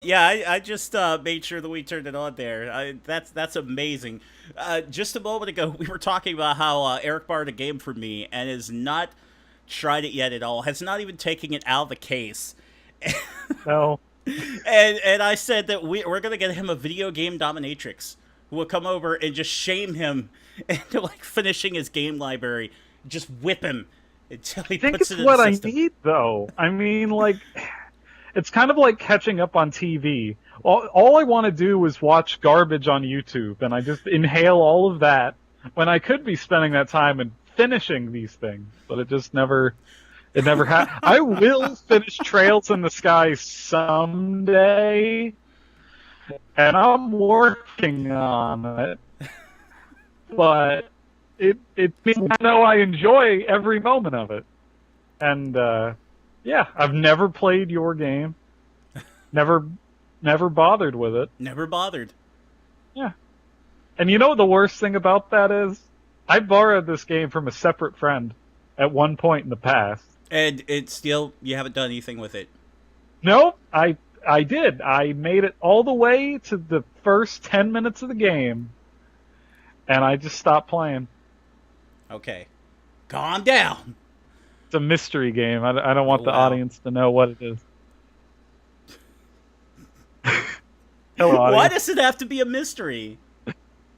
Yeah, I just made sure that we turned it on there. That's amazing. Just a moment ago, we were talking about how Eric borrowed a game from me and has not tried it yet at all. Has not even taken it out of the case. No. And I said that we're gonna get him a video game dominatrix who will come over and just shame him into like finishing his game library, just whip him until he I think puts it's it in the what I system. need, though. I mean, like, it's kind of like catching up on TV. All I want to do is watch garbage on YouTube, and I just inhale all of that when I could be spending that time and finishing these things. But it never I will finish Trails in the Sky someday, and I'm working on it. But it means I know I enjoy every moment of it. And yeah, I've never played your game. Never never bothered with it. Never bothered. Yeah. And you know what the worst thing about that is? I borrowed this game from a separate friend at one point in the past. And it's still you haven't done anything with it. Nope, I did. I made it all the way to the first 10 minutes of the game and I just stopped playing. Okay, calm down. It's a mystery game. I don't Oh want the wow. audience to know what it is. Hello, Why audience. does it have to be a mystery?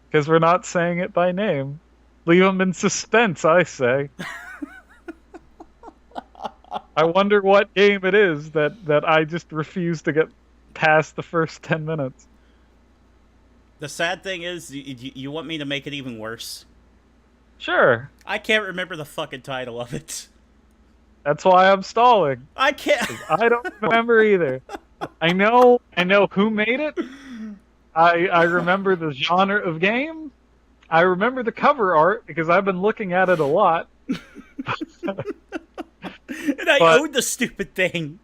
Because we're not saying it by name. Leave them in suspense, I say. I wonder what game it is that I just refuse to get past the first 10 minutes. The sad thing is, you want me to make it even worse. Sure. I can't remember the fucking title of it. That's why I'm stalling. I can't. 'Cause I don't remember either. I know who made it. I remember the genre of game. I remember the cover art because I've been looking at it a lot. And I But own the stupid thing.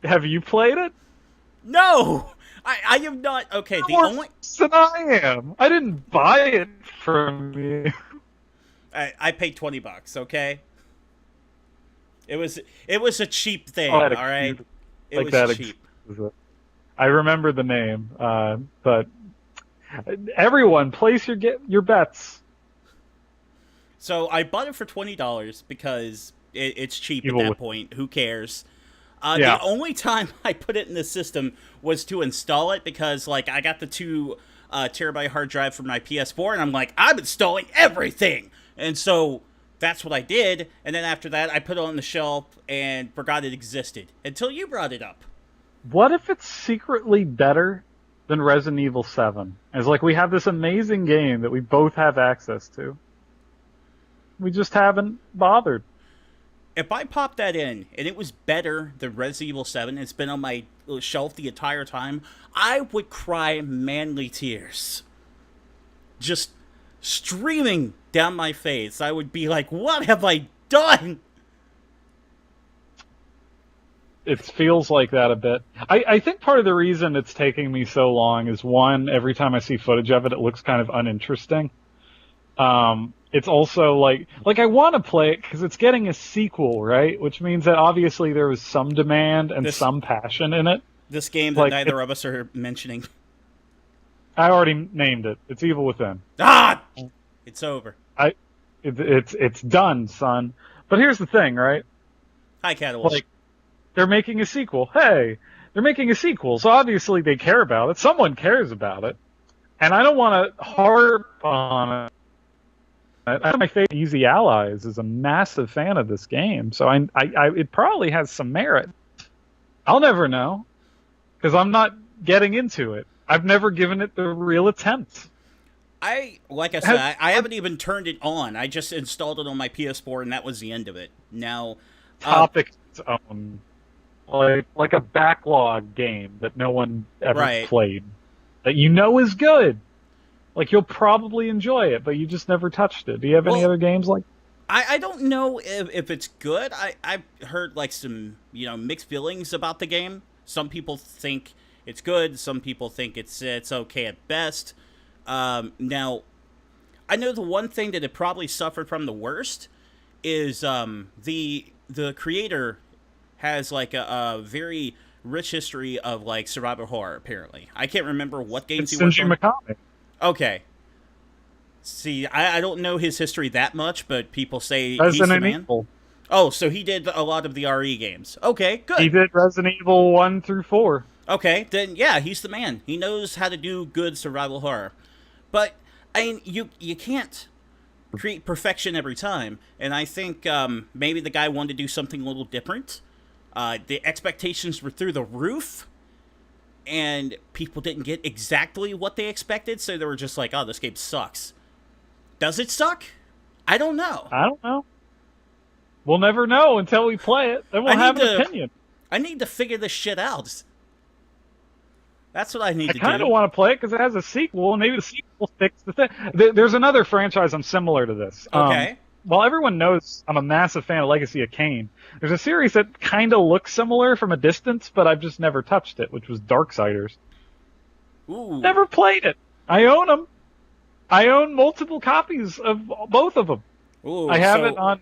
have you played it? No, I am not. Okay, the You're only worse than I am. I didn't buy it from you. I paid $20. Okay, it was a cheap thing. Oh, All that right, excuse, it like was that cheap. excuses it. I remember the name, but everyone, place your bets. So I bought it for $20 because it's cheap at Evil that with point. Who cares? The yeah. only time I put it in the system was to install it because, like, I got the 2 terabyte hard drive from my PS4, and I'm like, I'm installing everything, and so that's what I did. And then after that, I put it on the shelf and forgot it existed until you brought it up. What if it's secretly better than Resident Evil 7? It's like we have this amazing game that we both have access to. We just haven't bothered. If I popped that in and it was better than Resident Evil 7, it's been on my shelf the entire time, I would cry manly tears. Just streaming down my face. I would be like, what have I done? It feels like that a bit. I think part of the reason it's taking me so long is one, every time I see footage of it, it looks kind of uninteresting. It's also like I want to play it because it's getting a sequel, right? Which means that obviously there was some demand and This some passion in it. this game that Like it, neither of us are mentioning. I already named it. It's Evil Within. Ah! It's over. I it's done, son. But here's the thing, right? Hi, Catawolf. Like they're making a sequel. Hey, they're making a sequel, so obviously they care about it. Someone cares about it, and I don't want to harp on it. My favorite Easy Allies is a massive fan of this game, so it probably has some merit. I'll never know because I'm not getting into it. I've never given it the real attempt. Like I said, Has I haven't even turned it on. I just installed it on my PS4, and that was the end of it. Now, uh, topic its own, like a backlog game that no one ever right. played, that you know is good. Like you'll probably enjoy it, but you just never touched it. Do you have any Well, other games like? I don't know if it's good. I've heard like some mixed feelings about the game. Some people think it's good. Some people think it's okay at best. Now I know the one thing that it probably suffered from the worst is the creator has like a very rich history of like survival horror. Apparently, I can't remember what games It's he worked Shinji on. Mikami. Okay, see, I don't know his history that much, but people say he's the Resident man. Evil. Oh, so he did a lot of the RE games. Okay, He good. did Resident Evil 1 through 4. Okay, then yeah, he's the man. He knows how to do good survival horror. But I mean, you can't create perfection every time, and I think maybe the guy wanted to do something a little different. The expectations were through the roof, and people didn't get exactly what they expected, so they were just like, "Oh, this game sucks." Does it suck? I don't know. I don't know. We'll never know until we play it. Then we'll I have need an to- opinion. I need to figure this shit out. That's what I need I to kind do. of want to play it because it has a sequel, and maybe the sequel will fix the thing. There's another franchise I'm similar to this. Okay. Well, everyone knows I'm a massive fan of Legacy of Kain. There's a series that kind of looks similar from a distance, but I've just never touched it, which was Darksiders. Ooh. Never played it. I own them. I own multiple copies of both of them. Ooh, I have so- it on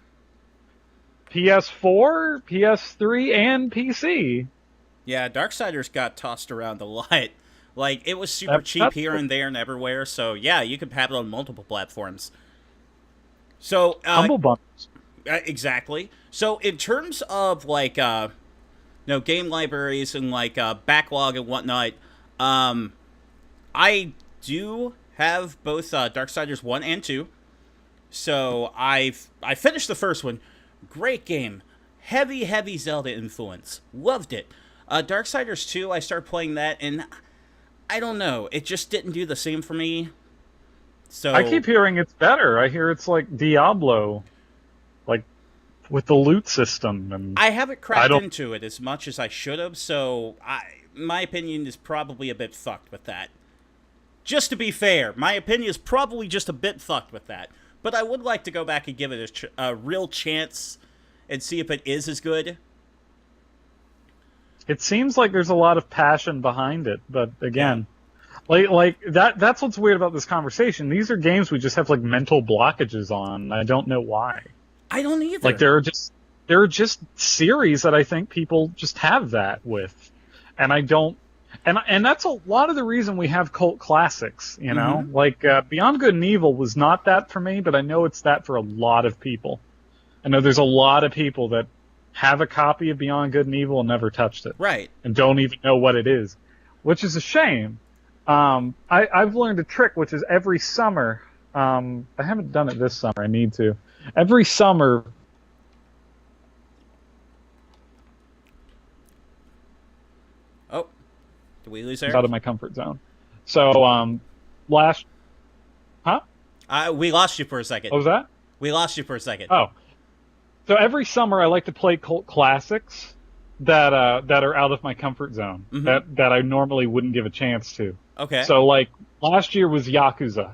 PS4, PS3, and PC. Yeah, Darksiders got tossed around a lot. Like, it was super cheap That's- here and there and everywhere, so yeah, you could have it on multiple platforms. So, Humble bundles. exactly. So, in terms of, like, game libraries and, like, backlog and whatnot, I do have both Darksiders 1 and 2. So, I finished the first one. Great game. Heavy Zelda influence. Loved it. Darksiders 2, I started playing that, and I don't know. It just didn't do the same for me. So I keep hearing it's better. I hear it's like Diablo, like with the loot system. And I haven't I cracked don't- into it as much as I should have, so my opinion is probably a bit fucked with that. Just to be fair, my opinion is probably just a bit fucked with that. But I would like to go back and give it a real chance and see if it is as good. it seems like there's a lot of passion behind it, but again, like that's what's weird about this conversation. These are games we just have like mental blockages on. I don't know why. I don't either. Like there are just series that I think people just have that with, and I don't. And that's a lot of the reason we have cult classics, you know? Mhm. Like, Beyond Good and Evil was not that for me, but I know it's that for a lot of people. I know there's a lot of people that have a copy of Beyond Good and Evil and never touched it, Right. and don't even know what it is, which is a shame. I've learned a trick, which is every summer, I haven't done it this summer, I need to. Every summer, Oh, did we lose out Eric? of my comfort zone. So, last, huh? We lost you for a second. What was that? We lost you for a second. Oh, so every summer I like to play cult classics that are out of my comfort zone, Mhm. that I normally wouldn't give a chance to. Okay. So like last year was Yakuza,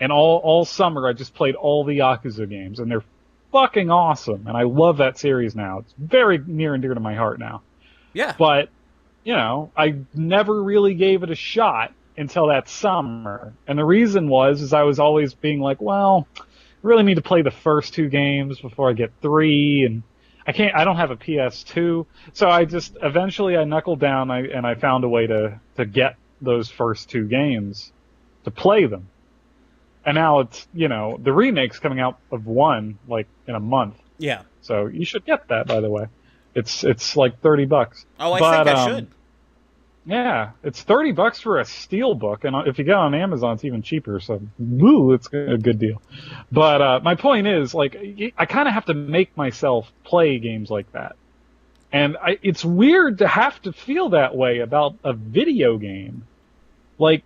and all summer I just played all the Yakuza games, and they're fucking awesome, and I love that series now. It's very near and dear to my heart now. yeah. But you know, I never really gave it a shot until that summer, and the reason is I was always being like, well, I really need to play the first two games before I get three, and I don't have a PS2, so I just eventually I knuckled down and I found a way to get those first two games to play them. And now it's, you know, the remake's coming out of one like in a month. Yeah. So you should get that, by the way. It's like $30. Oh, I But, think I should. Yeah, it's $30 for a steel book, and if you get it on Amazon, it's even cheaper. So, woo, it's a good deal. But my point is, like, I kind of have to make myself play games like that, and it's weird to have to feel that way about a video game. Like,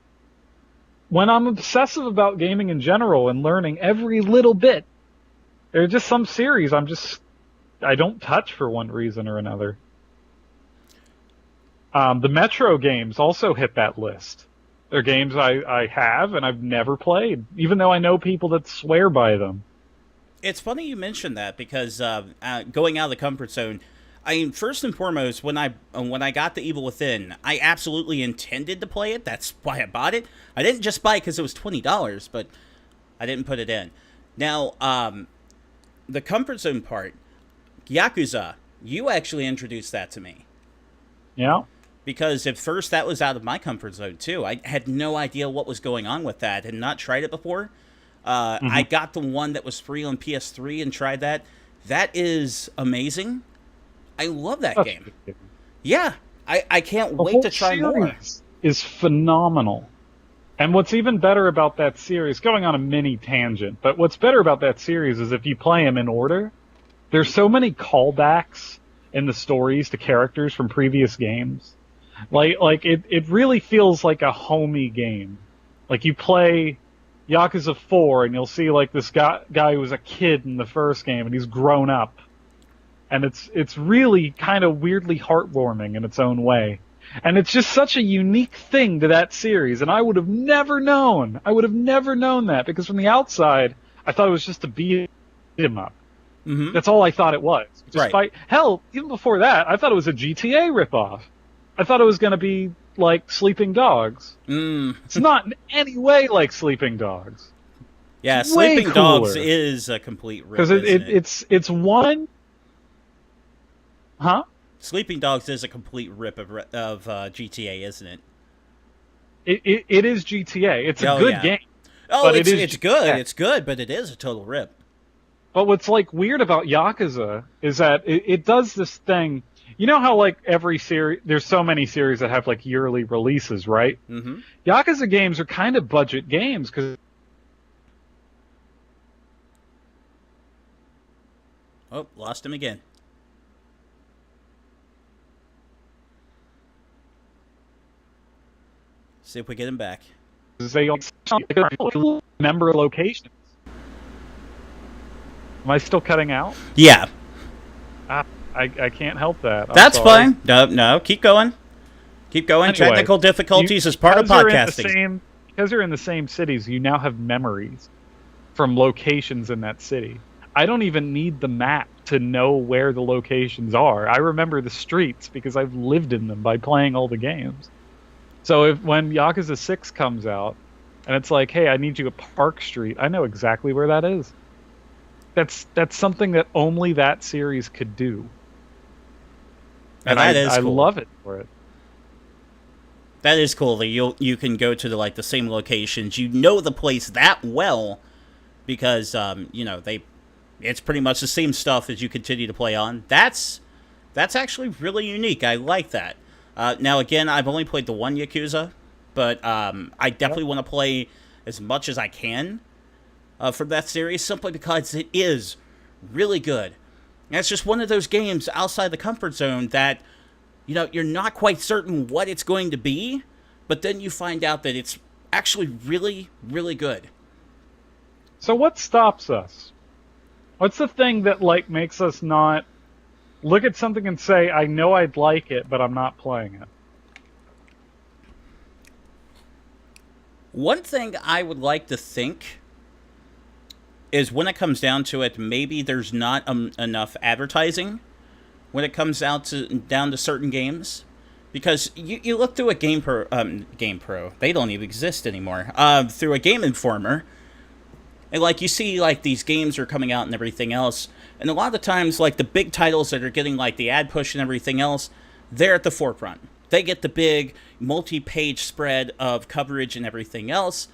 when I'm obsessive about gaming in general and learning every little bit, there are just some series I don't touch for one reason or another. The Metro games also hit that list. They're games I have and I've never played, even though I know people that swear by them. It's funny you mentioned that because going out of the comfort zone. I mean, first and foremost, when I got The Evil Within, I absolutely intended to play it. That's why I bought it. I didn't just buy it because it was $20, but I didn't put it in. Now, the comfort zone part, Yakuza, you actually introduced that to me. Yeah. Because at first that was out of my comfort zone too. I had no idea what was going on with that. Had not tried it before. I got the one that was free on PS3 and tried that. That is amazing. I love that game. Yeah, I can't wait to try more. Is phenomenal. And what's even better about that series, going on a mini tangent, but what's better about that series is if you play them in order, there's so many callbacks in the stories to characters from previous games. Like it really feels like a homey game. Like you play Yakuza 4 and you'll see like this guy who was a kid in the first game and he's grown up. And it's really kind of weirdly heartwarming in its own way. And it's just such a unique thing to that series, and I would have never known. I would have never known that, because from the outside, I thought it was just a beat 'em up. Mm-hmm. That's all I thought it was. Right. Hell, even before that, I thought it was a GTA ripoff. I thought it was going to be like Sleeping Dogs. It's not in any way like Sleeping Dogs. Yeah, It's way Sleeping Dogs cooler. is a complete rip, Because isn't it? it's one... Huh? Sleeping Dogs is a complete rip of GTA, isn't it? It is GTA. It's a good game. Oh, but it's good. It's good, but it is a total rip. But what's like weird about Yakuza is that it does this thing. You know how like every series, there's so many series that have like yearly releases, right? Mm-hmm. Yakuza games are kind of budget games because... Oh, lost him again. See if we get him back. They remember locations. Am I still cutting out? Yeah. I can't help that. That's fine. No, keep going. Keep going. Anyway, Technical difficulties is part of podcasting. Because you're in the same cities, you now have memories from locations in that city. I don't even need the map to know where the locations are. I remember the streets because I've lived in them by playing all the games. So when Yakuza 6 comes out, and it's like, hey, I need you at Park Street, I know exactly where that is. That's something that only that series could do. And I cool. love it for it. That is cool that you can go to the same locations. You know the place that well because it's pretty much the same stuff as you continue to play on. That's actually really unique. I like that. Now, again, I've only played the one Yakuza, but I definitely want to play as much as I can from that series, simply because it is really good. And it's just one of those games outside the comfort zone that, you're not quite certain what it's going to be, but then you find out that it's actually really, really good. So what stops us? What's the thing that, makes us not look at something and say, I know I'd like it, but I'm not playing it? One thing I would like to think is when it comes down to it, maybe there's not enough advertising when it comes down to certain games. Because you look through a GamePro, they don't even exist anymore, through a Game Informer, and you see these games are coming out and everything else, and a lot of times the big titles that are getting the ad push and everything else, they're at the forefront. They get the big multi-page spread of coverage and everything else.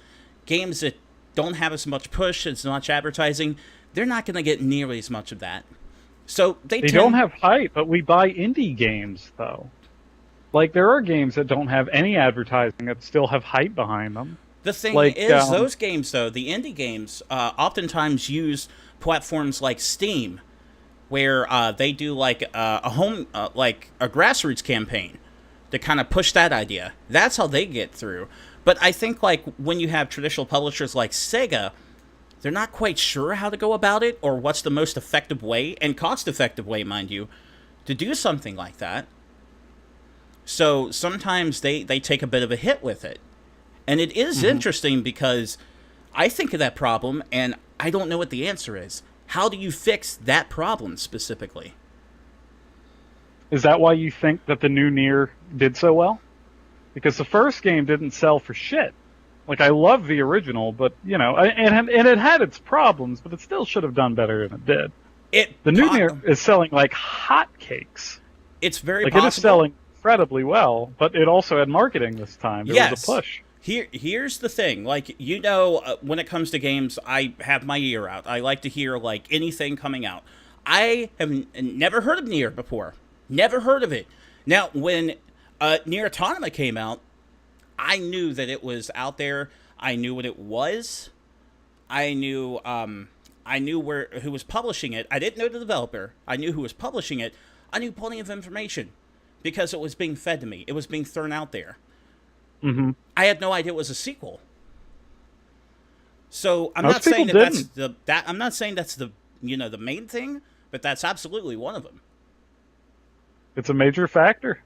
Games that don't have as much push, as much advertising, they're not going to get nearly as much of that. So they don't have hype, but we buy indie games, though. There are games that don't have any advertising that still have hype behind them. The thing is, those games, though, the indie games, oftentimes use platforms like Steam, where they do a grassroots campaign to kind of push that idea. That's how they get through. But I think when you have traditional publishers like Sega, they're not quite sure how to go about it or what's the most effective way, and cost-effective way, mind you, to do something like that. So sometimes they take a bit of a hit with it. And it is interesting because I think of that problem and I don't know what the answer is. How do you fix that problem specifically? Is that why you think that the new Nier did so well? Because the first game didn't sell for shit. I love the original, but, and it had its problems, but it still should have done better than it did. The new Nier is selling like hotcakes. It's very possible. It is selling incredibly well, but it also had marketing this time. There was a Yes. push. Here's the thing. Like, when it comes to games, I have my ear out. I like to hear, like, anything coming out. I have never heard of Nier before. Never heard of it. Now, when Nier Automata came out, I knew that it was out there. I knew what it was. I knew who was publishing it. I didn't know the developer. I knew who was publishing it. I knew plenty of information because it was being fed to me. It was being thrown out there. Mm-hmm. I had no idea it was a sequel. So I'm Most not saying people I'm not saying that's the the main thing, but that's absolutely one of them. It's a major factor.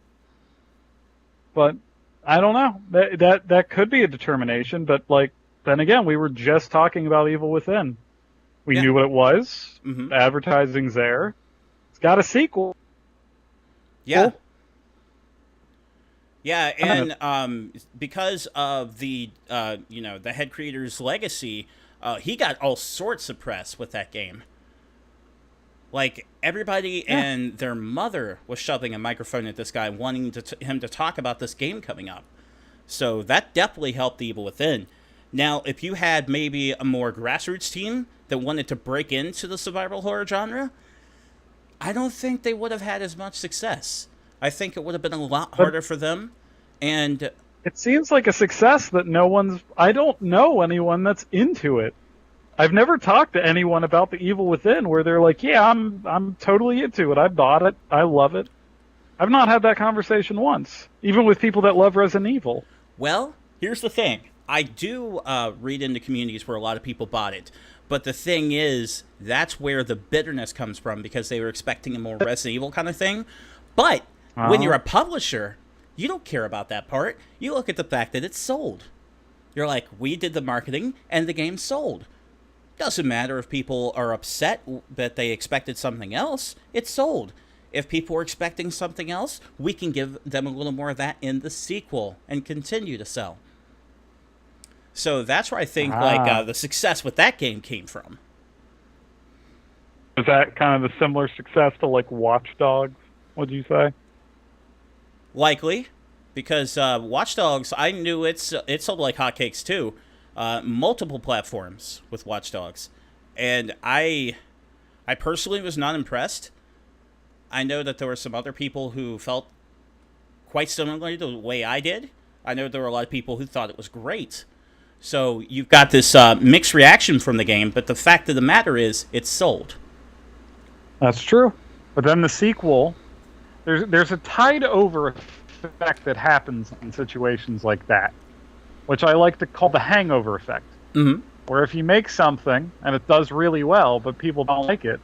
But I don't know. That could be a determination, but like then again, we were just talking about Evil Within. We Yeah. knew what it was. Mm-hmm. The advertising's there. It's got a sequel. Yeah. Cool. Yeah, and because of the the head creator's legacy, he got all sorts of press with that game. Like everybody and their mother was shoving a microphone at this guy, wanting him to talk about this game coming up. So that definitely helped the Evil Within. Now, if you had maybe a more grassroots team that wanted to break into the survival horror genre, I don't think they would have had as much success. I think it would have been a lot harder for them. And It seems like a success that I don't know anyone that's into it. I've never talked to anyone about the Evil Within where they're like, yeah, I'm totally into it. I bought it. I love it. I've not had that conversation once, even with people that love Resident Evil. well, here's the thing. I do read into communities where a lot of people bought it. But the thing is, that's where the bitterness comes from because they were expecting a more Resident Evil kind of thing. But when you're a publisher, you don't care about that part. You look at the fact that it's sold. You're like, we did the marketing and the game sold. Doesn't matter if people are upset that they expected something else, it's sold. If people are expecting something else, we can give them a little more of that in the sequel and continue to sell. So that's where I think the success with that game came from. Is that kind of a similar success to like Watch Dogs? What'd you say? Likely, because Watch Dogs, I knew it sold like hotcakes too. Multiple platforms with Watch Dogs, and I personally was not impressed. I know that there were some other people who felt quite similarly to the way I did. I know there were a lot of people who thought it was great. So you've got this mixed reaction from the game, but the fact of the matter is, it's sold. That's true. But then the sequel, there's a tide over effect that happens in situations like that, which I like to call the hangover effect. Mm-hmm. Where if you make something and it does really well, but people don't like it,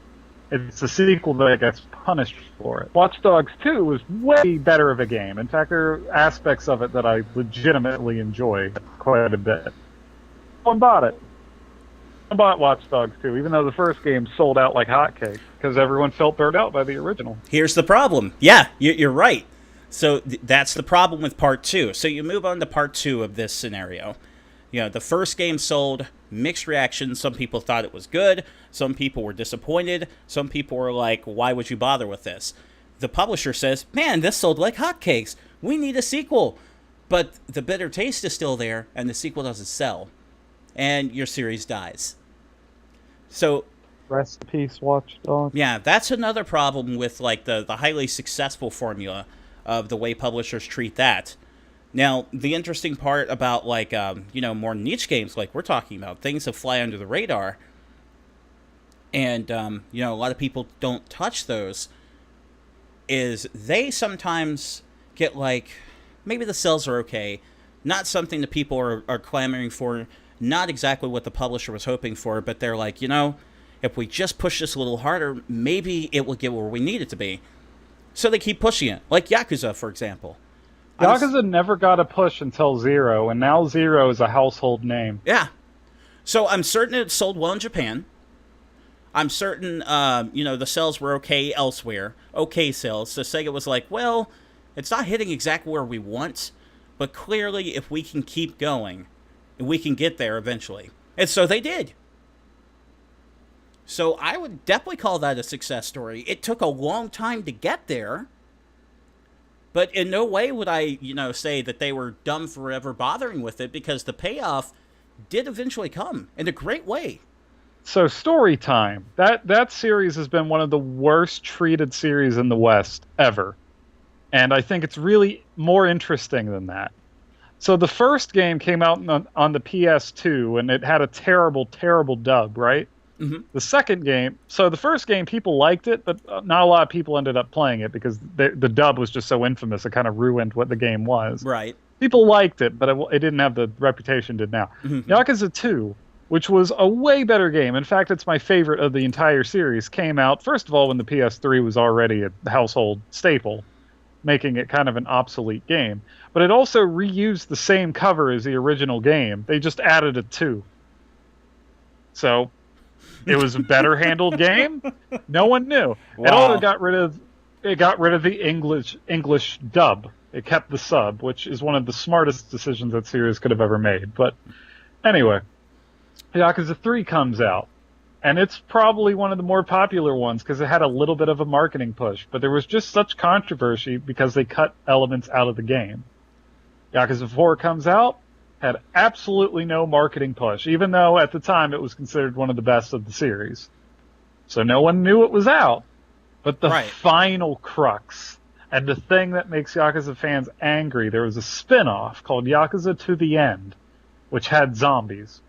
it's a sequel that gets punished for it. Watch Dogs 2 was way better of a game. In fact, there are aspects of it that I legitimately enjoy quite a bit. No one bought it. I bought Watch Dogs 2, even though the first game sold out like hotcakes, because everyone felt burned out by the original. Here's the problem. Yeah, you're right. So that's the problem with part 2. So you move on to part 2 of this scenario. The first game sold, mixed reactions. Some people thought it was good. Some people were disappointed. Some people were like, why would you bother with this? The publisher says, man, this sold like hotcakes. We need a sequel. But the bitter taste is still there, and the sequel doesn't sell. And your series dies. So Rest in peace, Watch Dogs. yeah, that's another problem with like the highly successful formula of the way publishers treat that. Now, the interesting part about like more niche games like we're talking about, things that fly under the radar, and a lot of people don't touch those, is they sometimes get like maybe the sales are okay, not something that people are clamoring for, not exactly what the publisher was hoping for, but they're like, if we just push this a little harder, maybe it will get where we need it to be. So they keep pushing it, like Yakuza, for example. Yakuza never got a push until Zero, and now Zero is a household name. Yeah. So I'm certain it sold well in Japan. I'm certain, the sales were okay elsewhere. Okay sales. So Sega was like, well, it's not hitting exactly where we want, but clearly if we can keep going, we can get there eventually. And so they did. So I would definitely call that a success story. It took a long time to get there, But in no way would I, say that they were dumb for ever bothering with it, because the payoff did eventually come in a great way. So story time. That series has been one of the worst treated series in the West ever. And I think it's really more interesting than that. So the first game came out on the PS2, and it had a terrible, terrible dub, right? Mm-hmm. The second game, so the first game, people liked it, but not a lot of people ended up playing it because the dub was just so infamous, it kind of ruined what the game was. Right. People liked it, but it didn't have the reputation it did now. Mm-hmm. Yakuza 2, which was a way better game. In fact, it's my favorite of the entire series, came out, first of all, when the PS3 was already a household staple, making it kind of an obsolete game. But it also reused the same cover as the original game. They just added a 2. So it was a better handled game. No one knew. Wow. It also got rid of the English dub. It kept the sub, which is one of the smartest decisions that series could have ever made. But anyway, Yakuza 3 comes out. And it's probably one of the more popular ones because it had a little bit of a marketing push. But there was just such controversy because they cut elements out of the game. Yakuza 4 comes out, had absolutely no marketing push, even though at the time it was considered one of the best of the series. So no one knew it was out. But the final crux, and the thing that makes Yakuza fans angry, there was a spin-off called Yakuza to the End, which had zombies.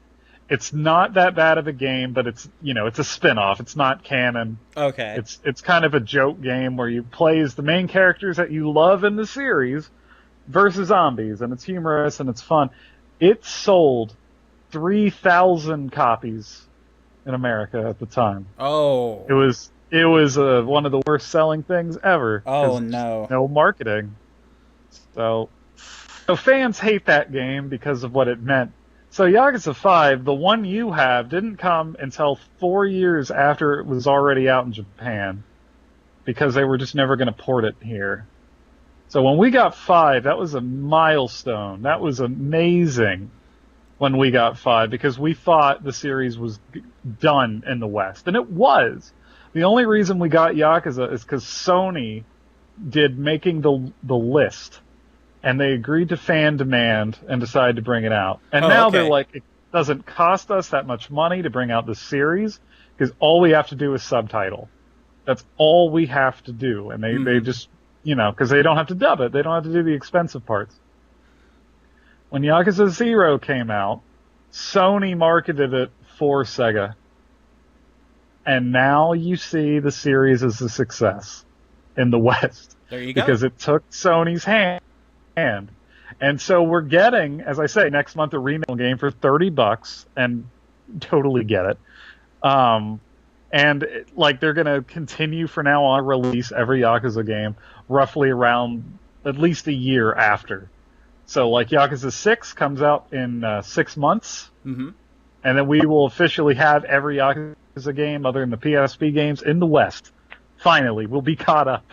It's not that bad of a game, but it's a spin-off. It's not canon. Okay. It's kind of a joke game where you play as the main characters that you love in the series versus zombies, and it's humorous and it's fun. It sold 3,000 copies in America at the time. Oh. It was one of the worst selling things ever. Oh no. No marketing. So fans hate that game because of what it meant. So Yakuza 5, the one you have, didn't come until 4 years after it was already out in Japan, because they were just never going to port it here. So when we got 5, that was a milestone. That was amazing when we got 5, because we thought the series was done in the West, and it was. The only reason we got Yakuza is because Sony did making the list. And they agreed to fan demand and decided to bring it out. And now they're like, it doesn't cost us that much money to bring out this series, because all we have to do is subtitle. That's all we have to do. And they just, because they don't have to dub it. They don't have to do the expensive parts. When Yakuza 0 came out, Sony marketed it for Sega. And now you see the series as a success in the West. There you go. Because it took Sony's hand. And so we're getting, as I say, next month a remake game for $30, and totally get it. And they're going to continue for now on release every Yakuza game roughly around at least a year after. So Yakuza 6 comes out in 6 months, and then we will officially have every Yakuza game other than the PSP games in the West. Finally, we'll be caught up,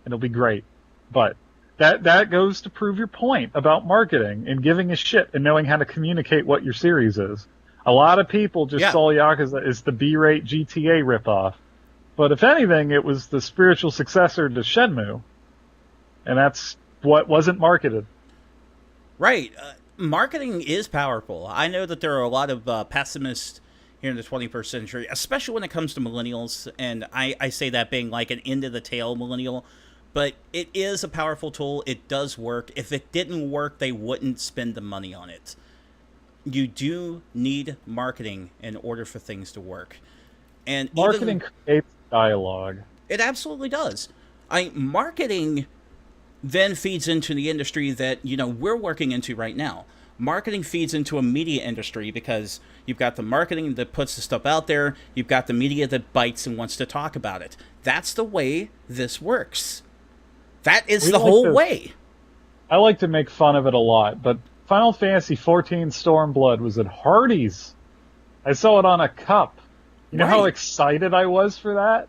and it'll be great. But that goes to prove your point about marketing and giving a shit and knowing how to communicate what your series is. A lot of people just saw Yakuza as the B-rate GTA ripoff. But if anything, it was the spiritual successor to Shenmue. And that's what wasn't marketed. Right. Marketing is powerful. I know that there are a lot of pessimists here in the 21st century, especially when it comes to millennials. And I say that being like an end-of-the-tail millennial. But it is a powerful tool. It does work. If it didn't work, they wouldn't spend the money on it. You do need marketing in order for things to work. And marketing creates dialogue. It absolutely does. Marketing then feeds into the industry that, we're working into right now. Marketing feeds into a media industry because you've got the marketing that puts the stuff out there. You've got the media that bites and wants to talk about it. That's the way this works. That is the whole way. I like to make fun of it a lot, but Final Fantasy XIV Stormblood was at Hardee's. I saw it on a cup. You know how excited I was for that?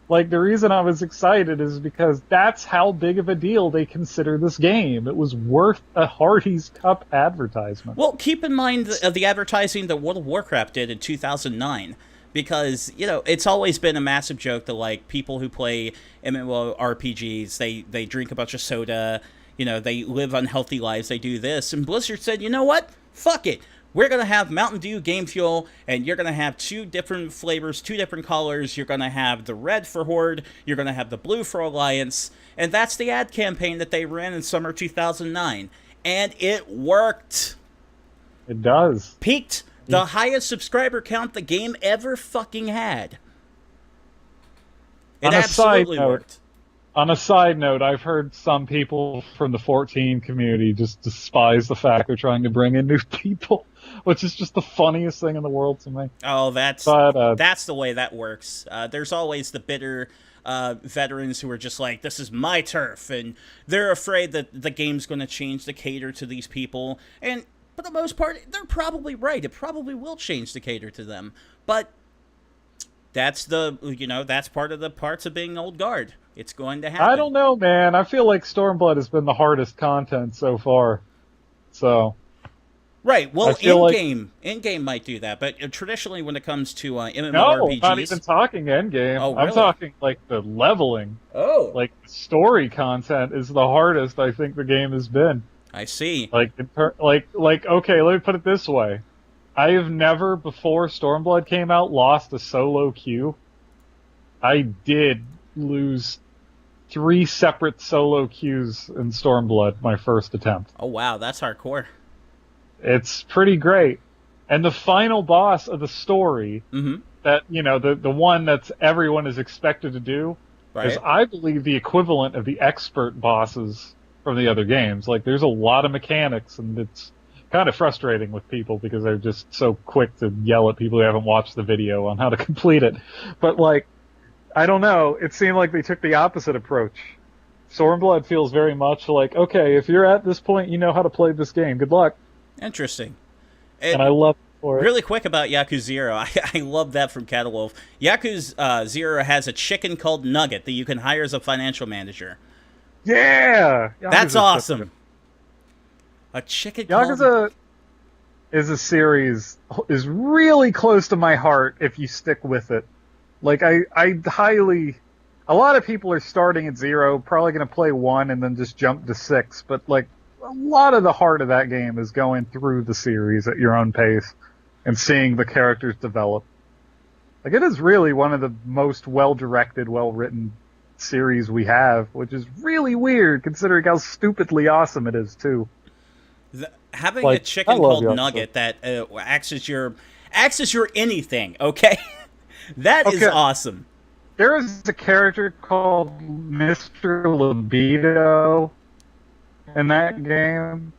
The reason I was excited is because that's how big of a deal they consider this game. It was worth a Hardee's cup advertisement. Well, keep in mind the advertising that World of Warcraft did in 2009. because it's always been a massive joke that like people who play MMORPGs, they drink a bunch of soda, they live unhealthy lives, they do this, and Blizzard said, you know what, fuck it, we're gonna have Mountain Dew Game Fuel, and you're gonna have 2 different flavors, 2 different colors. You're gonna have the red for Horde, you're gonna have the blue for Alliance, and that's the ad campaign that they ran in summer 2009, and it worked. It does. Peaked the highest subscriber count the game ever fucking had. It absolutely worked. On a side note, I've heard some people from the 14 community just despise the fact they're trying to bring in new people, which is just the funniest thing in the world to me. Oh, that's the way that works. There's always the bitter veterans who are just like, this is my turf, and they're afraid that the game's going to change to cater to these people, and for the most part, they're probably right. It probably will change to cater to them. But that's that's part of the parts of being old guard. It's going to happen. I don't know, man. I feel like Stormblood has been the hardest content so far. So. Right. Well, in-game might do that, but traditionally when it comes to MMORPGs... No, I'm not even talking endgame. Oh, really? I'm talking, like, the leveling. Oh. Like, the story content is the hardest I think the game has been. I see. Okay, let me put it this way. I have never, before Stormblood came out, lost a solo queue. I did lose 3 separate solo queues in Stormblood my first attempt. Oh, wow, that's hardcore. It's pretty great. And the final boss of the story, that, the one that everyone is expected to do, is, I believe, the equivalent of the expert bosses from the other games. Like, there's a lot of mechanics, and it's kind of frustrating with people because they're just so quick to yell at people who haven't watched the video on how to complete it. But, like, I don't know. It seemed like they took the opposite approach. Stormblood feels very much like, okay, if you're at this point, you know how to play this game. Good luck. Interesting. And I love it for it. Really quick about Yakuza 0. I love that from Catalolf. Yakuza 0 has a chicken called Nugget that you can hire as a financial manager. Yeah! That's awesome. A chicken Yakuza is a series is really close to my heart if you stick with it. Like, a lot of people are starting at 0, probably going to play 1 and then just jump to 6, but, like, a lot of the heart of that game is going through the series at your own pace and seeing the characters develop. Like, it is really one of the most well-directed, well-written series we have, which is really weird considering how stupidly awesome it is, too. Having a chicken called Nugget that acts as your anything, okay? That is awesome. There is a character called Mr. Libido in that game,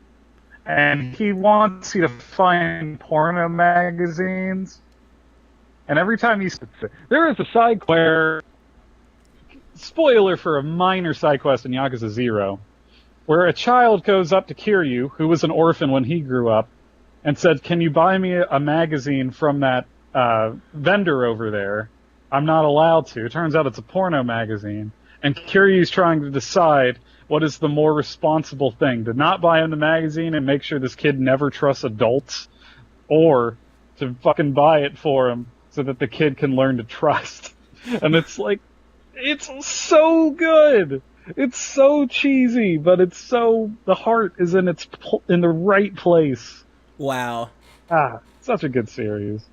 and he wants you to find porno magazines, and every time there is a side quest, spoiler for a minor side quest in Yakuza 0, where a child goes up to Kiryu, who was an orphan when he grew up, and said, can you buy me a magazine from that vendor over there? I'm not allowed to. It turns out it's a porno magazine, and Kiryu's trying to decide what is the more responsible thing, to not buy him the magazine and make sure this kid never trusts adults, or to fucking buy it for him so that the kid can learn to trust. And it's like, it's so good. It's so cheesy, but it's so, the heart is in the right place. Wow. Such a good series.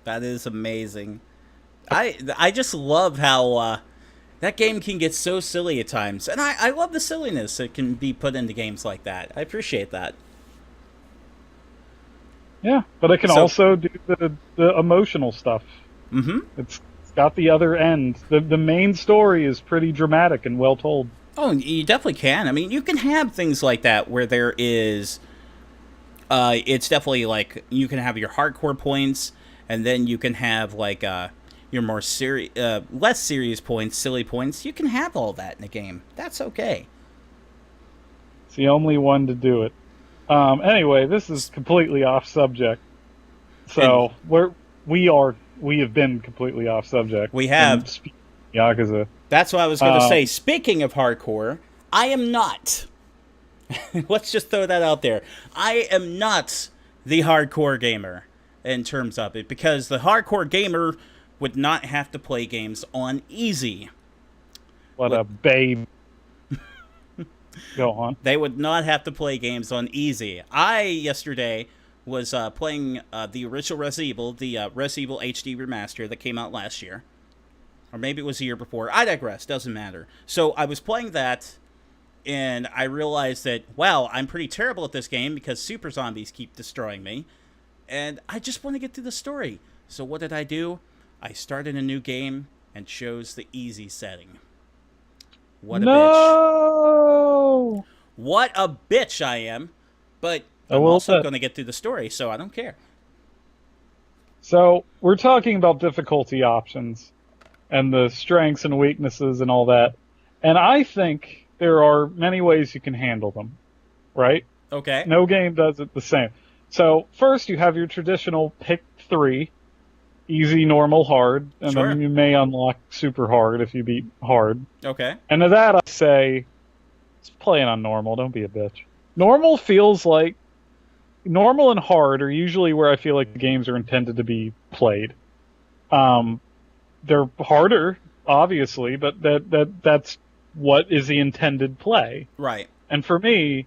That is amazing. I just love how that game can get so silly at times, and I love the silliness that can be put into games like that. I appreciate that. Yeah, but it can also do the emotional stuff. Mm-hmm. It's got the other end. The main story is pretty dramatic and well told. Oh, you definitely can. I mean, you can have things like that where there is... it's definitely like, you can have your hardcore points, and then you can have like your more less serious points, silly points. You can have all that in a game. That's okay. It's the only one to do it. Anyway, this is completely off subject. So we have been completely off subject. We have. Yakuza. That's what I was going to say. Speaking of hardcore, I am not. Let's just throw that out there. I am not the hardcore gamer. in terms of it, because the hardcore gamer would not have to play games on easy. What a babe. Go on. They would not have to play games on easy. I, yesterday, was playing the original Resident Evil, the Resident Evil HD remaster that came out last year. Or maybe it was the year before. I digress. Doesn't matter. So I was playing that, and I realized that, wow, I'm pretty terrible at this game because super zombies keep destroying me. And I just want to get through the story. So what did I do? I started a new game and chose the easy setting. What a bitch. No! What a bitch I am. But I'm also going to get through the story, so I don't care. So, we're talking about difficulty options and the strengths and weaknesses and all that. And I think there are many ways you can handle them, right? Okay. No game does it the same. So, first you have your traditional pick 3, easy, normal, hard, and Sure. then you may unlock super hard if you beat hard. Okay. And to that I say, just play it on normal, don't be a bitch. Normal feels like, normal and hard are usually where I feel like the games are intended to be played. They're harder, obviously, but that's what is the intended play. Right. And for me,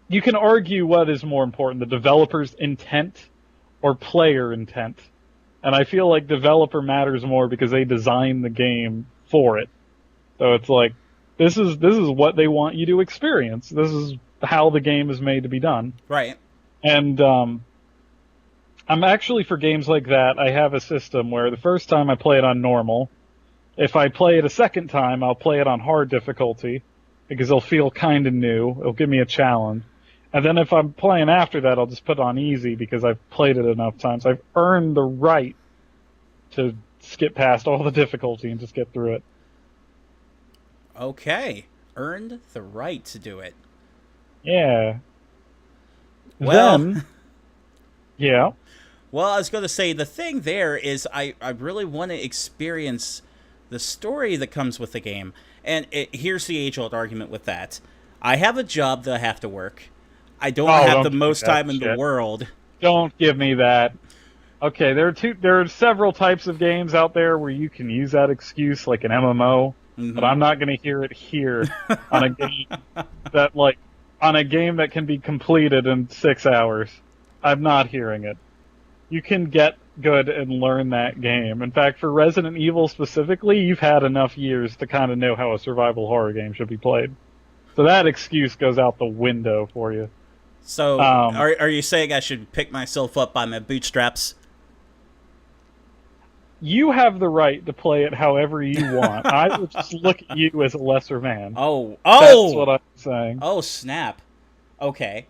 you can argue what is more important, the developer's intent or player intent. And I feel like developer matters more because they design the game for it. So it's like, this is what they want you to experience. This is how the game is made to be done. Right. And I'm actually, for games like that, I have a system where the first time I play it on normal, if I play it a second time, I'll play it on hard difficulty, because it'll feel kind of new. It'll give me a challenge. And then if I'm playing after that, I'll just put it on easy, because I've played it enough times. I've earned the right to skip past all the difficulty and just get through it. Okay. Earned the right to do it. Yeah. Well, Then, yeah. Well, I was going to say, the thing there is I really want to experience the story that comes with the game. And here's the age-old argument with that. I have a job that I have to work. I don't have the most time in the world. Don't give me that. Okay, there are several types of games out there where you can use that excuse, like an MMO, but I'm not going to hear it here on a game that can be completed in 6 hours. I'm not hearing it. You can get good and learn that game. In fact, for Resident Evil specifically, you've had enough years to kind of know how a survival horror game should be played. So that excuse goes out the window for you. So, are you saying I should pick myself up by my bootstraps? You have the right to play it however you want. I would just look at you as a lesser man. Oh! That's what I'm saying. Oh, snap. Okay.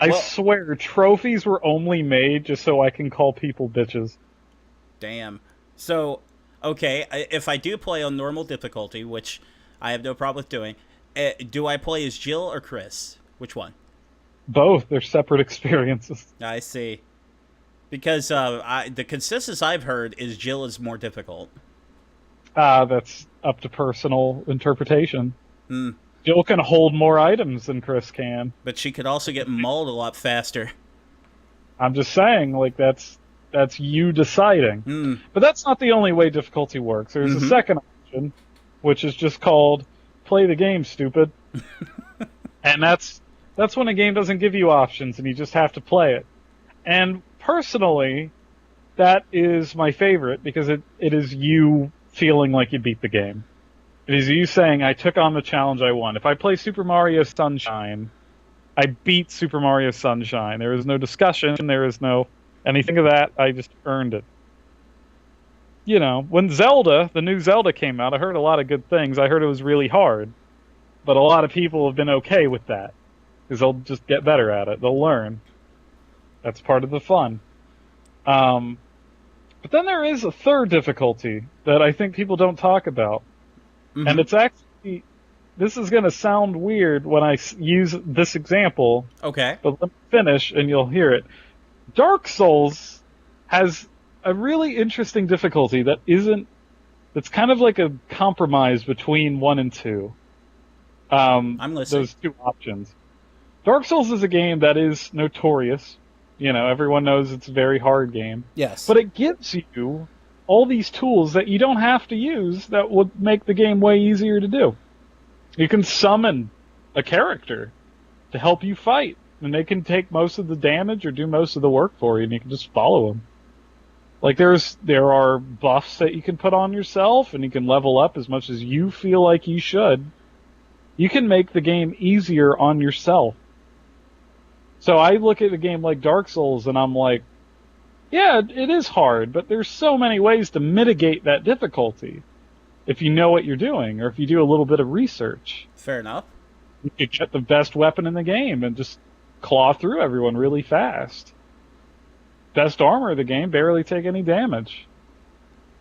I swear, trophies were only made just so I can call people bitches. Damn. So, okay, if I do play on normal difficulty, which I have no problem with doing, do I play as Jill or Chris? Which one? Both. They're separate experiences. I see. Because the consensus I've heard is Jill is more difficult. That's up to personal interpretation. Hmm. Jill can hold more items than Chris can. But she could also get mauled a lot faster. I'm just saying, like, that's you deciding. But that's not the only way difficulty works. There's a second option, which is just called play the game, stupid. And that's when a game doesn't give you options and you just have to play it. And personally, that is my favorite because it is you feeling like you beat the game. It is you saying, I took on the challenge I won. If I play Super Mario Sunshine, I beat Super Mario Sunshine. There is no discussion. There is no anything of that. I just earned it. You know, when the new Zelda came out, I heard a lot of good things. I heard it was really hard. But a lot of people have been okay with that. Because they'll just get better at it. They'll learn. That's part of the fun. But then there is a third difficulty that I think people don't talk about. And it's actually, this is going to sound weird when I use this example. Okay. But let me finish and you'll hear it. Dark Souls has a really interesting difficulty that's kind of like a compromise between 1 and 2. I'm listening. Those two options. Dark Souls is a game that is notorious Everyone knows it's a very hard game. Yes. But it gives you all these tools that you don't have to use that would make the game way easier to do. You can summon a character to help you fight, and they can take most of the damage or do most of the work for you, and you can just follow them. Like there are buffs that you can put on yourself, and you can level up as much as you feel like you should. You can make the game easier on yourself. So I look at a game like Dark Souls, and I'm like, yeah, it is hard, but there's so many ways to mitigate that difficulty if you know what you're doing, or if you do a little bit of research. Fair enough. You could get the best weapon in the game and just claw through everyone really fast. Best armor of the game, barely take any damage.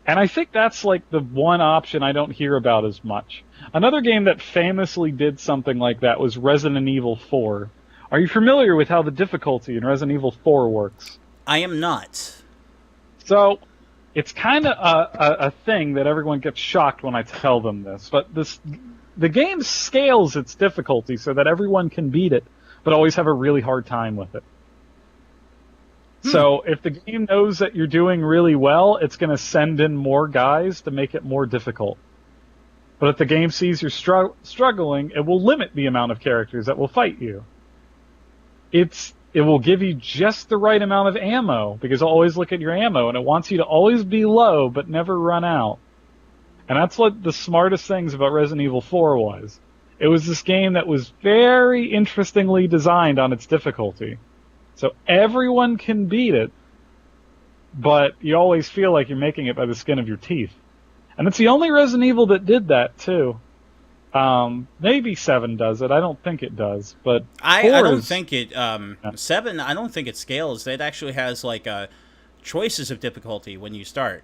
And I think that's like the one option I don't hear about as much. Another game that famously did something like that was Resident Evil 4. Are you familiar with how the difficulty in Resident Evil 4 works? I am not. So, it's kind of a thing that everyone gets shocked when I tell them this, but the game scales its difficulty so that everyone can beat it, but always have a really hard time with it. So if the game knows that you're doing really well, it's going to send in more guys to make it more difficult. But if the game sees you're struggling, it will limit the amount of characters that will fight you. It will give you just the right amount of ammo, because it'll always look at your ammo, and it wants you to always be low but never run out. And that's what the smartest things about Resident Evil 4 was. It was this game that was very interestingly designed on its difficulty. So everyone can beat it, but you always feel like you're making it by the skin of your teeth. And it's the only Resident Evil that did that, too. Maybe 7 does it. I don't think it does. But I don't think it... 7, I don't think it scales. It actually has, like, choices of difficulty when you start.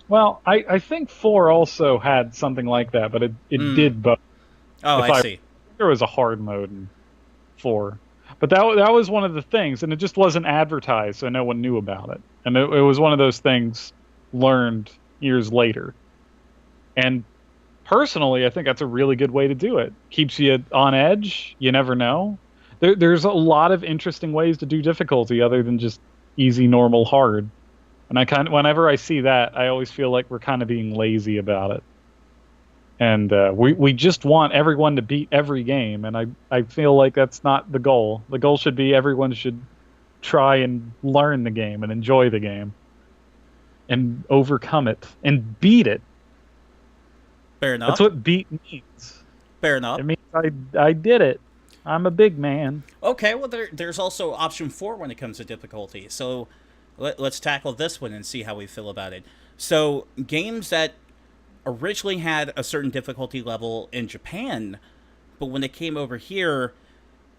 Well, I think 4 also had something like that, but it did both. Oh, I see. There was a hard mode in 4. But that was one of the things, and it just wasn't advertised, so no one knew about it. And it was one of those things learned years later. And personally, I think that's a really good way to do it. Keeps you on edge. You never know. There's a lot of interesting ways to do difficulty other than just easy, normal, hard. And whenever I see that, I always feel like we're kind of being lazy about it. And we just want everyone to beat every game, and I feel like that's not the goal. The goal should be everyone should try and learn the game and enjoy the game and overcome it and beat it. Fair enough. That's what beat means. Fair enough. It means I did it. I'm a big man. Okay, well, there's also option 4 when it comes to difficulty. So let's tackle this one and see how we feel about it. So games that originally had a certain difficulty level in Japan, but when they came over here,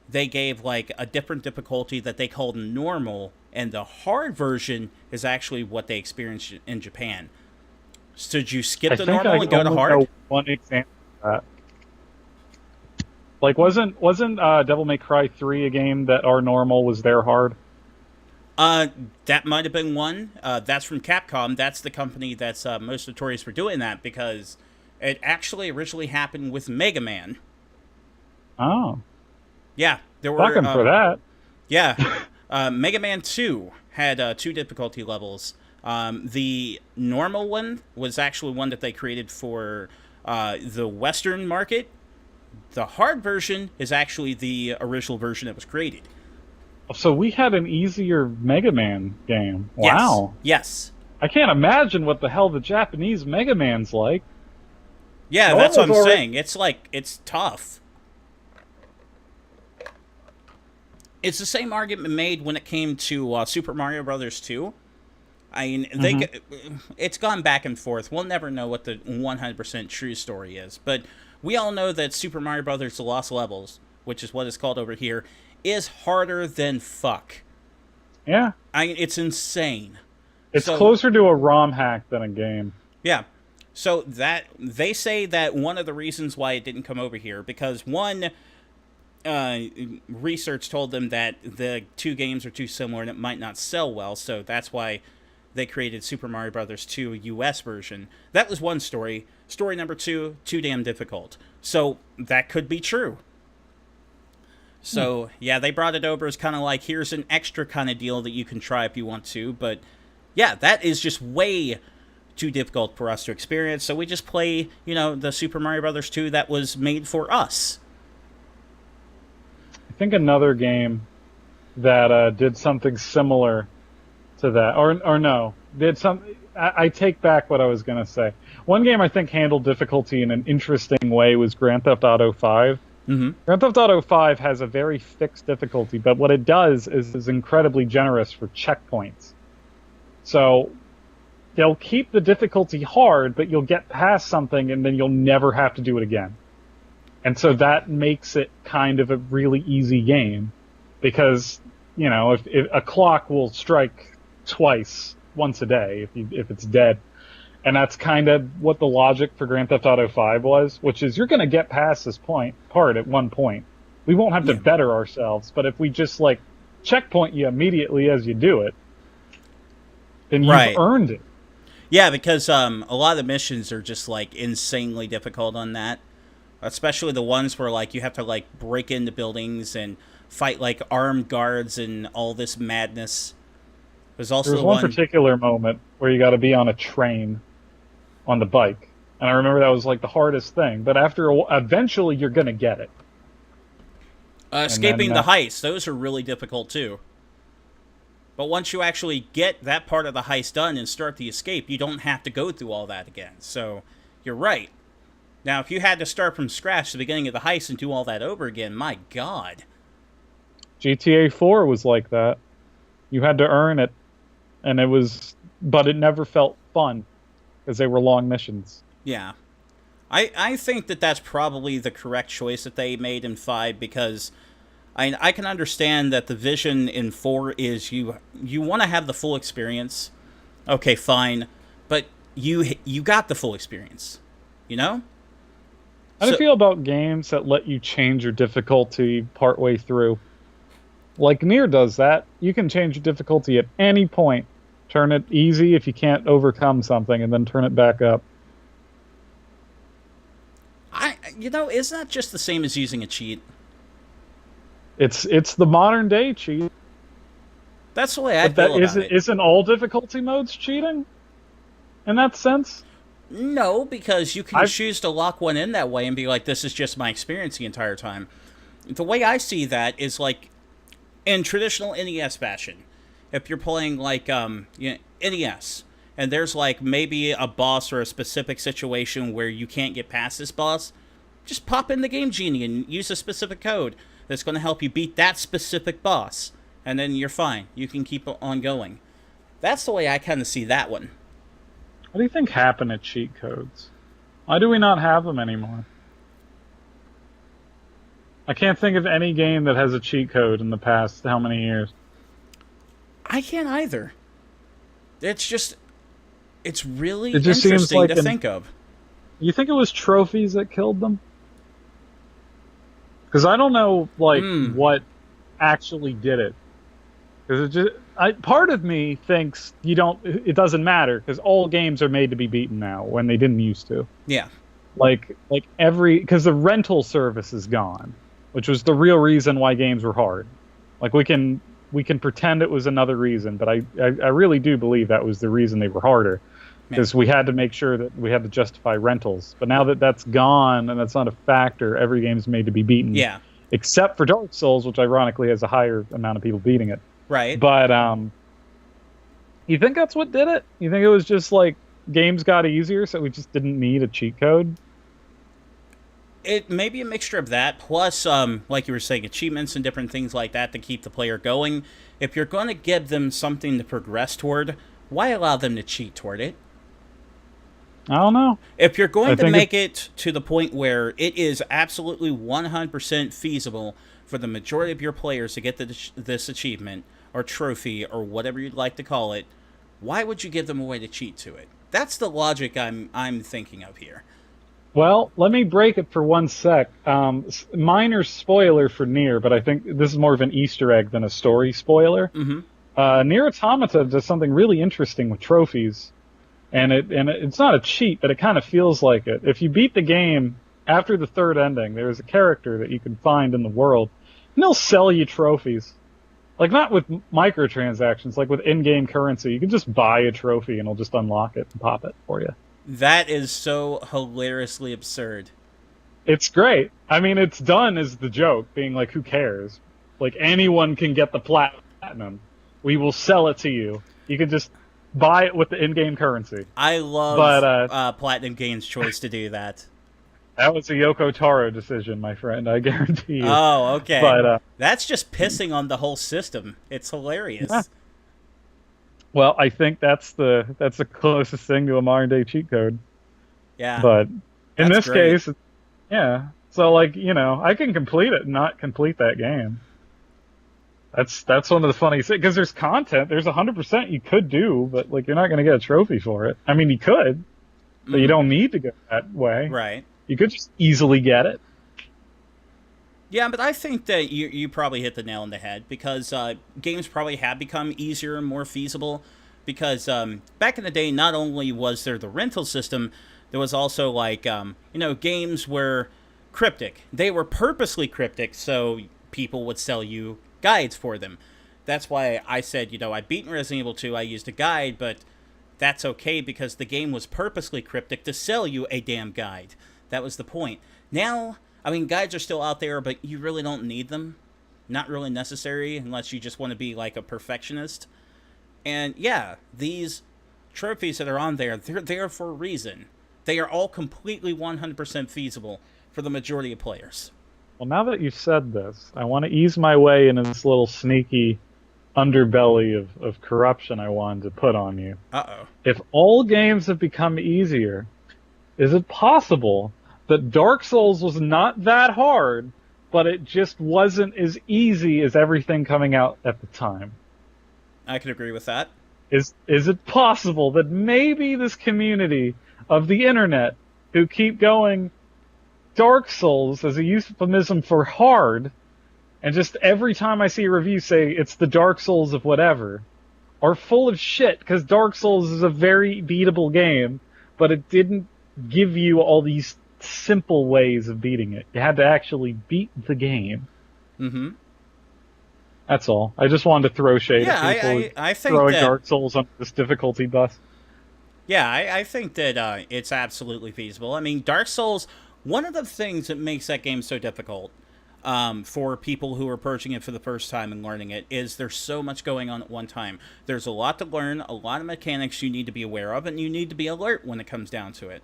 they gave like a different difficulty that they called normal, and the hard version is actually what they experienced in Japan. So did you skip the normal and go to hard? Know one example of that. Like, wasn't Devil May Cry 3 a game that our normal was their hard? That might have been one. That's from Capcom. That's the company that's most notorious for doing that, because it actually originally happened with Mega Man. Oh. Yeah, there were. Fuck 'em for that. Yeah, Mega Man 2 had 2 difficulty levels. The normal one was actually one that they created for the Western market. The hard version is actually the original version that was created. So we had an easier Mega Man game. Wow. Yes. I can't imagine what the hell the Japanese Mega Man's like. Yeah, that's what I'm saying. It's tough. It's the same argument made when it came to Super Mario Brothers 2. I mean, it's gone back and forth. We'll never know what the 100% true story is, but we all know that Super Mario Brothers: The Lost Levels, which is what it's called over here, is harder than fuck. Yeah. I mean, it's insane. It's closer to a ROM hack than a game. Yeah. So that they say that one of the reasons why it didn't come over here, because one, research told them that the 2 games are too similar and it might not sell well, so that's why they created Super Mario Brothers 2 US version. That was one story. Story number 2, too damn difficult. So that could be true. So, yeah, they brought it over as kind of like, here's an extra kind of deal that you can try if you want to. But, yeah, that is just way too difficult for us to experience. So we just play, the Super Mario Brothers 2 that was made for us. I think another game that did something similar to that, or no, did some. I take back what I was going to say. One game I think handled difficulty in an interesting way was Grand Theft Auto 5. Mm-hmm. Grand Theft Auto 5 has a very fixed difficulty, but what it does is incredibly generous for checkpoints. So they'll keep the difficulty hard, but you'll get past something and then you'll never have to do it again. And so that makes it kind of a really easy game because, if a clock will strike once a day if it's dead. And that's kind of what the logic for Grand Theft Auto 5 was, which is you're going to get past this part at one point. We won't have to better ourselves, but if we just checkpoint you immediately as you do it, then you've earned it. Yeah, because a lot of the missions are just insanely difficult on that, especially the ones where you have to break into buildings and fight armed guards and all this madness. There's also one particular moment where you got to be on a train on the bike, and I remember that was the hardest thing. But eventually you're gonna get it. Escaping the heist; those are really difficult too. But once you actually get that part of the heist done and start the escape, you don't have to go through all that again. So you're right. Now, if you had to start from scratch at the beginning of the heist and do all that over again, my God. GTA 4 was like that. You had to earn it, but it never felt fun because they were long missions. Yeah. I think that's probably the correct choice that they made in 5 because I can understand that the vision in 4 is you want to have the full experience. Okay, fine. But you got the full experience. How do you feel about games that let you change your difficulty partway through? Nier does that. You can change your difficulty at any point. Turn it easy if you can't overcome something, and then turn it back up. Isn't that just the same as using a cheat? It's the modern day cheat. That's the way I feel about it. Isn't all difficulty modes cheating? In that sense? No, because you can choose to lock one in that way and be like, this is just my experience the entire time. The way I see that is in traditional NES fashion. If you're playing NES, and there's maybe a boss or a specific situation where you can't get past this boss, just pop in the Game Genie and use a specific code that's going to help you beat that specific boss, and then you're fine. You can keep on going. That's the way I kind of see that one. What do you think happened to cheat codes? Why do we not have them anymore? I can't think of any game that has a cheat code in the past how many years. I can't either. It's really it just interesting to think of. You think it was trophies that killed them? Because I don't know, what actually did it. Because part of me thinks it doesn't matter because all games are made to be beaten now when they didn't used to. Yeah. Because the rental service is gone, which was the real reason why games were hard. We can pretend it was another reason, but I really do believe that was the reason they were harder. Because we had to make sure that we had to justify rentals. But now that that's gone and that's not a factor, every game's made to be beaten. Yeah. Except for Dark Souls, which ironically has a higher amount of people beating it. Right. But you think that's what did it? You think it was just games got easier, so we just didn't need a cheat code? It may be a mixture of that, plus, like you were saying, achievements and different things like that to keep the player going. If you're going to give them something to progress toward, why allow them to cheat toward it? I don't know. If you're going to make it to the point where it is absolutely 100% feasible for the majority of your players to get this achievement or trophy or whatever you'd like to call it, why would you give them a way to cheat to it? That's the logic I'm thinking of here. Well, let me break it for 1 sec. Minor spoiler for Nier, but I think this is more of an Easter egg than a story spoiler. Mm-hmm. Nier Automata does something really interesting with trophies. And it's not a cheat, but it kind of feels like it. If you beat the game after the third ending, there's a character that you can find in the world And they'll sell you trophies. Like, not with microtransactions, like with in-game currency. You can just buy a trophy and it'll just unlock it and pop it for you. That is so hilariously absurd. It's great. I mean, it's done as the joke, being like, who cares? Like, anyone can get the platinum. We will sell it to you. You can just buy it with the in-game currency. I love Platinum Games' choice to do that. That was a Yoko Taro decision, my friend. I guarantee you. Oh, okay. But that's just pissing on the whole system. It's hilarious. Yeah. Well, I think that's the closest thing to a modern day cheat code. Yeah. But in That's this great. case, yeah. So like, I can complete it and not complete that game. That's one of the funny things, because there's content. There's 100% you could do, but like you're not going to get a trophy for it. I mean, you could, but you don't need to go that way. Right. You could just easily get it. Yeah, but I think that you probably hit the nail on the head, because games probably have become easier and more feasible. Because back in the day, not only was there the rental system, there was also like games were cryptic. They were purposely cryptic, so people would sell you guides for them. That's why I said, I'd beaten Resident Evil 2, I used a guide, but that's okay because the game was purposely cryptic to sell you a damn guide. That was the point. Now, I mean, guides are still out there, but you really don't need them. Not really necessary unless you just want to be like a perfectionist. And yeah, these trophies that are on there, they're there for a reason. They are all completely 100% feasible for the majority of players. Well, now that you've said this, I want to ease my way into this little sneaky underbelly of corruption I wanted to put on you. Uh-oh. If all games have become easier, is it possible that Dark Souls was not that hard, but it just wasn't as easy as everything coming out at the time? I could agree with that. Is it possible that maybe this community of the internet who keep going Dark Souls as a euphemism for hard, and just every time I see a review say it's the Dark Souls of whatever, are full of shit, because Dark Souls is a very beatable game, but it didn't give you all these simple ways of beating it. You had to actually beat the game. Mm-hmm. That's all. I just wanted to throw shade at people I think throwing that, Dark Souls on this difficulty bus. Yeah, I think that it's absolutely feasible. I mean, Dark Souls, one of the things that makes that game so difficult for people who are approaching it for the first time and learning it is there's so much going on at one time. There's a lot to learn, a lot of mechanics you need to be aware of, and you need to be alert when it comes down to it.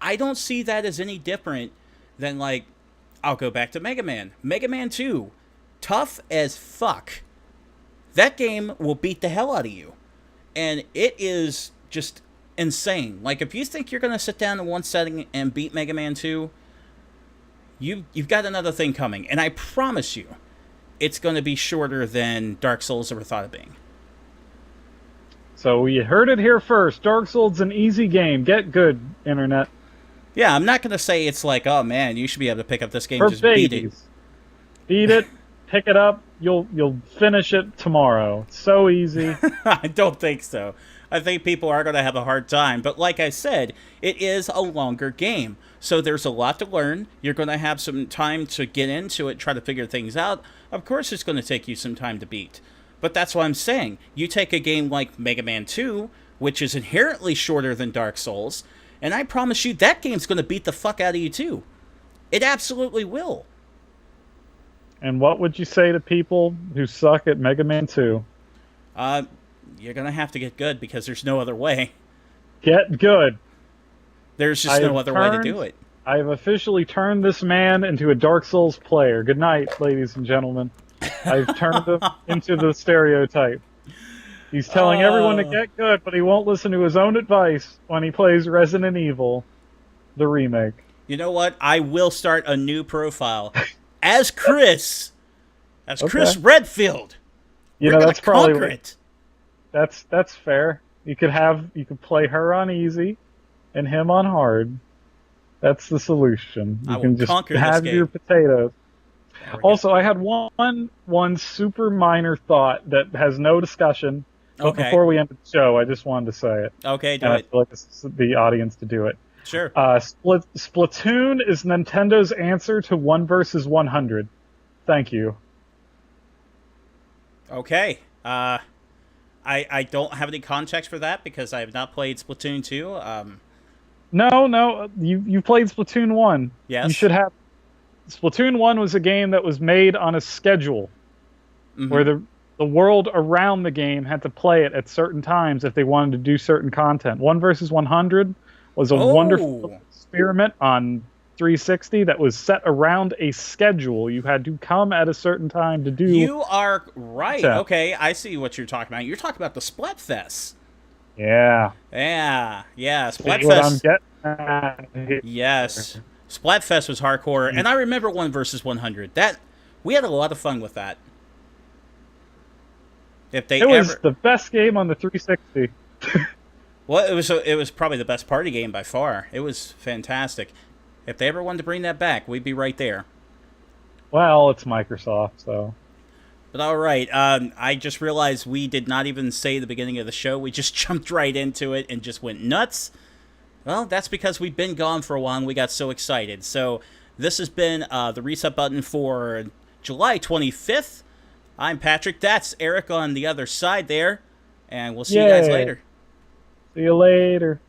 I don't see that as any different than, like, I'll go back to Mega Man. Mega Man 2, tough as fuck. That game will beat the hell out of you. And it is just insane. Like, if you think you're going to sit down in one setting and beat Mega Man 2, you've got another thing coming. And I promise you, it's going to be shorter than Dark Souls ever thought of being. So you heard it here first. Dark Souls is an easy game. Get good, internet. Yeah, I'm not going to say it's like, oh man, you should be able to pick up this game For and just beat it. Beat it, pick it up, you'll finish it tomorrow. It's so easy. I don't think so. I think people are going to have a hard time. But like I said, it is a longer game. So there's a lot to learn. You're going to have some time to get into it, try to figure things out. Of course it's going to take you some time to beat. But that's what I'm saying. You take a game like Mega Man 2, which is inherently shorter than Dark Souls, and I promise you that game's going to beat the fuck out of you too. It absolutely will. And what would you say to people who suck at Mega Man 2? You're going to have to get good because there's no other way. Get good. There's just no other way to do it. I've officially turned this man into a Dark Souls player. Good night, ladies and gentlemen. I've turned him into the stereotype. He's telling everyone to get good, but he won't listen to his own advice when he plays Resident Evil, the remake. You know what? I will start a new profile as Chris. As Chris Redfield. You know, that's probably conquer it. That's fair. You could play her on easy and him on hard. That's the solution. You can just have your potatoes. Also, I had one super minor thought that has no discussion. But before we end the show, I just wanted to say it. Okay, do and it. I feel like this is the audience to do it. Sure. Splatoon is Nintendo's answer to 1 versus 100. Thank you. Okay. I don't have any context for that because I have not played Splatoon 2. No, you played Splatoon 1. You Yes. should have. Splatoon 1 was a game that was made on a schedule where the world around the game had to play it at certain times if they wanted to do certain content. 1 versus 100 was a wonderful Oh, experiment on 360 that was set around a schedule. You had to come at a certain time to do. you are right. Yeah. Okay, I see what you're talking about. You're talking about the Splatfest. Yeah. Yeah, See what I'm Splatfest. getting at here. Yes, Splatfest was hardcore, and I remember 1 versus 100. That we had a lot of fun with that. If they It was ever, the best game on the 360. well, it was probably the best party game by far. It was fantastic. If they ever wanted to bring that back, we'd be right there. Well, it's Microsoft, so. But all right, I just realized we did not even say the beginning of the show. We just jumped right into it and just went nuts. Well, that's because we've been gone for a while and we got so excited. So this has been the reset button for July 25th. I'm Patrick. That's Eric on the other side there. And we'll see you guys Yay. later. See you later.